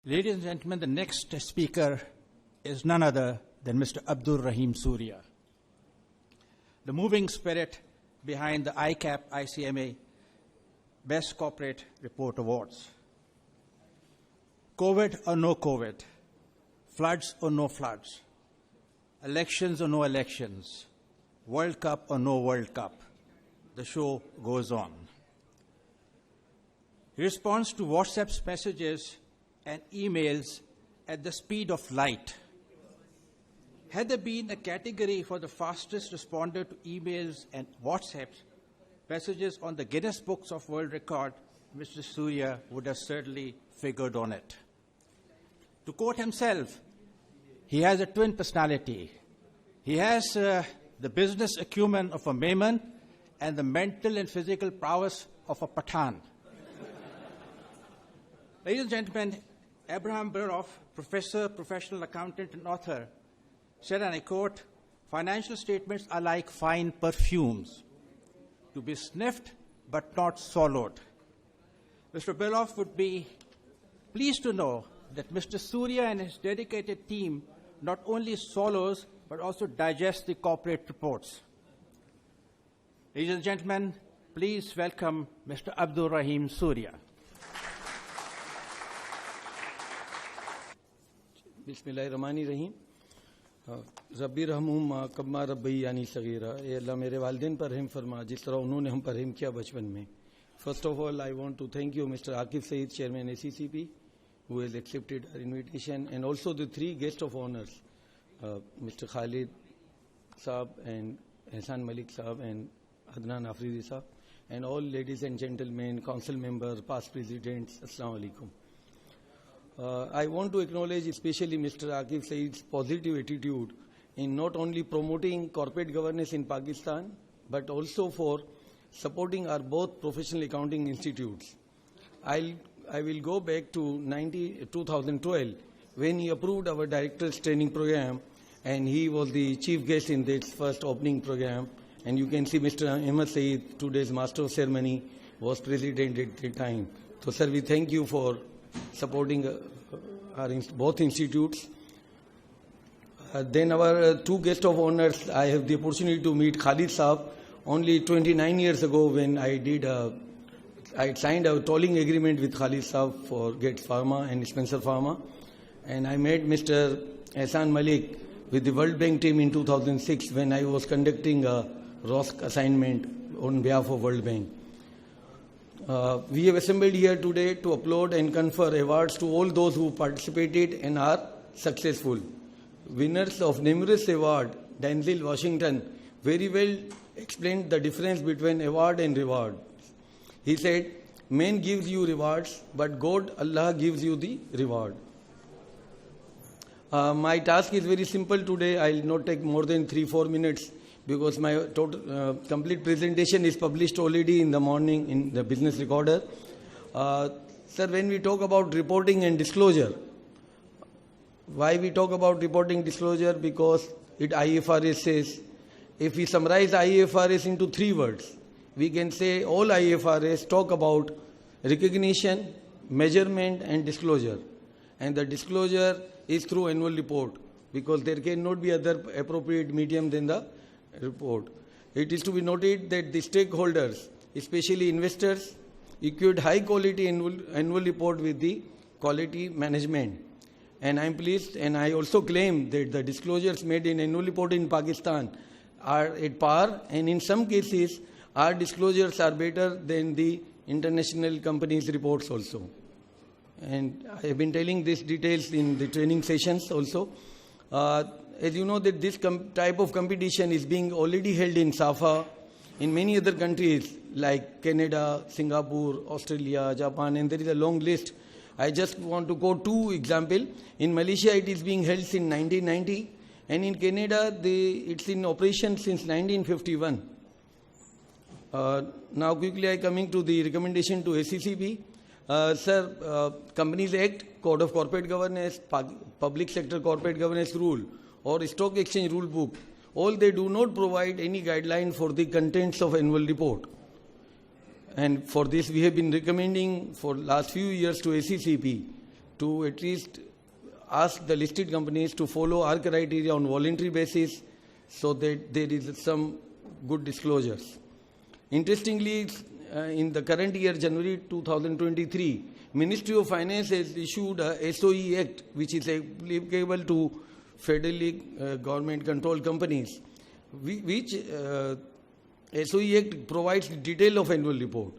Ladies and gentlemen, the next speaker is none other than Mr. Abdul Rahim Suriya, the moving spirit behind the ICAP ICMA Best Corporate Report Awards. COVID or no COVID, floods or no floods, elections or no elections, World Cup or no World Cup, the show goes on. He responds to WhatsApp's messages and emails at the speed of light. Had there been a category for the fastest responder to emails and WhatsApp messages on the Guinness Books of World Record, Mr. Suriya would have certainly figured on it. To quote himself, he has a twin personality. He has the business acumen of a Maiman and the mental and physical prowess of a Pathan. Ladies and gentlemen, Abraham Burroff, professor, professional accountant, and author, said, and I quote, "Financial statements are like fine perfumes, to be sniffed but not swallowed." Mr. Burroff would be pleased to know that Mr. Suriya and his dedicated team not only swallows but also digests the corporate reports. Ladies and gentlemen, please welcome Mr. Abdul Rahim Suriya. बिस्मिल्लाहिर्रहमानिर्रहीम रब्बी रहमुहुमा कम्मा रब्बी यानी सगीरा ये अल्लाह मेरे वालिदैन पर रहम फरमा जिस तरह उन्होंने हम पर रहम किया बचपन में. First of all, I want to thank you, Mr. Akif Saeed, Chairman ACCP, who has accepted our invitation, and also the three guests of honors, Mr. Khalid Saab and Ehsan Malik Saab and Adnan Afridi Saab, and all ladies and gentlemen, council members, past presidents, Assalamu alaikum. I want to acknowledge especially Mr. Akif Saeed's positive attitude in not only promoting corporate governance in Pakistan, but also for supporting our both professional accounting institutes. I will go back to 2012 when he approved our director's training program, and he was the chief guest in this first opening program. And you can see Mr. Ahmed Saeed, today's master of ceremony, was president at the time. So, sir, we thank you for supporting our both institutes. Then our two guests of honors, I have the opportunity to meet Khalid Saab only 29 years ago when I signed a tolling agreement with Khalid Saab for Gates Pharma and Spencer Pharma. And I met Mr. Ehsan Malik with the World Bank team in 2006 when I was conducting a ROSC assignment on behalf of World Bank. We have assembled here today to applaud and confer awards to all those who participated and are successful. Winners of numerous awards, Denzel Washington, very well explained the difference between award and reward. He said, "Man gives you rewards, but God, Allah, gives you the reward." My task is very simple today. I will not take more than 3-4 minutes, because my total complete presentation is published already in the morning in the business recorder. Sir, when we talk about reporting and disclosure, why we talk about reporting disclosure? Because IFRS says, if we summarize IFRS into 3 words, we can say all IFRS talk about recognition, measurement and disclosure. And the disclosure is through annual report, because there cannot be other appropriate medium than the report. It is to be noted that the stakeholders, especially investors, equate high quality annual report with the quality management. And I am pleased, and I also claim that the disclosures made in annual report in Pakistan are at par, and in some cases our disclosures are better than the international companies' reports also. And I have been telling these details in the training sessions also. As you know, that this type of competition is being already held in SAFA in many other countries like Canada, Singapore, Australia, Japan, and there is a long list. I just want to quote 2 examples. In Malaysia, it is being held since 1990, and in Canada, it's in operation since 1951. Now, quickly, I coming to the recommendation to ACCP. Sir, Companies Act, Code of Corporate Governance, Public Sector Corporate Governance Rule, or Stock Exchange Rule Book, all they do not provide any guideline for the contents of annual report. And for this, we have been recommending for last few years to ACCP to at least ask the listed companies to follow our criteria on voluntary basis so that there is some good disclosures. Interestingly, in the current year, January 2023, Ministry of Finance has issued a SOE Act which is applicable to federally government-controlled companies, which SOE Act provides detail of annual report.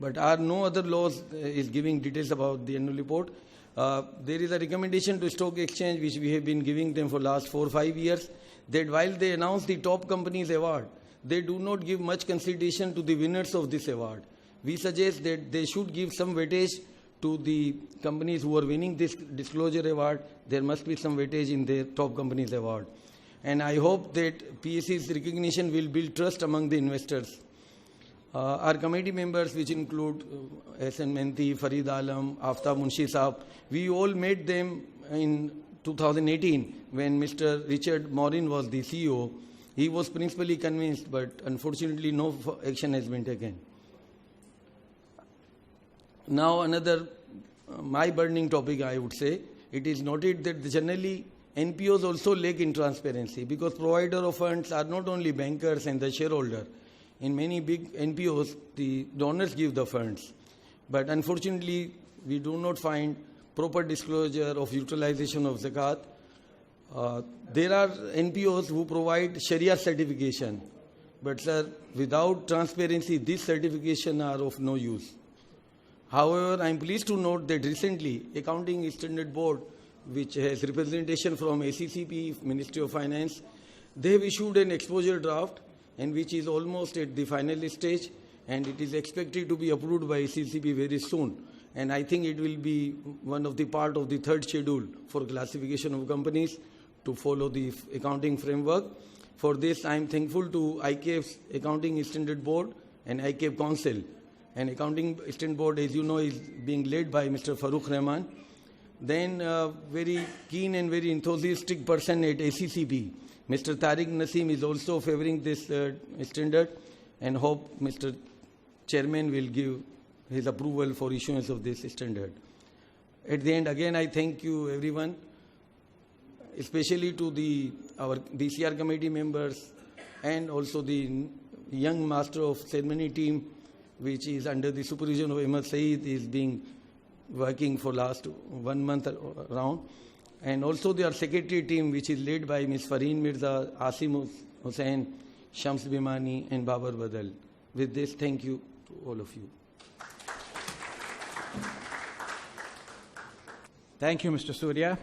But no other laws is giving details about the annual report. There is a recommendation to Stock Exchange which we have been giving them for last 4 or 5 years, that while they announce the top companies award, they do not give much consideration to the winners of this award. We suggest that they should give some weightage to the companies who are winning this disclosure award. There must be some weightage in their top companies award. And I hope that PSC's recognition will build trust among the investors. Our committee members, which include S.N. Mehenti, Farid Alam, Aftab Munshi Saab, we all met them in 2018 when Mr. Richard Morin was the CEO. He was principally convinced, but unfortunately no action has been taken. Now another, my burning topic, I would say, it is noted that generally NPOs also lack in transparency because provider of funds are not only bankers and the shareholder. In many big NPOs, the donors give the funds. But unfortunately, we do not find proper disclosure of utilization of zakat. There are NPOs who provide Sharia certification. But sir, without transparency, these certifications are of no use. However, I am pleased to note that recently, Accounting Standard Board, which has representation from ACCP, Ministry of Finance, they have issued an exposure draft and which is almost at the final stage, and it is expected to be approved by ACCP very soon. And I think it will be one of the part of the third schedule for classification of companies to follow the accounting framework. For this, I am thankful to ICAF's Accounting Standard Board and ICAF Council. And Accounting Standard Board, as you know, is being led by Mr. Farooq Rahman. Then very keen and very enthusiastic person at ACCP, Mr. Tariq Naseem, is also favoring this standard, and hope Mr. Chairman will give his approval for issuance of this standard. At the end, again, I thank you everyone, especially to our BCR committee members and also the young master of ceremony team, which is under the supervision of Ahmad Saeed, is being working for last 1 month around. And also their secretary team, which is led by Ms. Fareen Mirza, Asim Hussain, Shams Bimani, and Babar Badal. With this, thank you to all of you. Thank you, Mr. Suriya.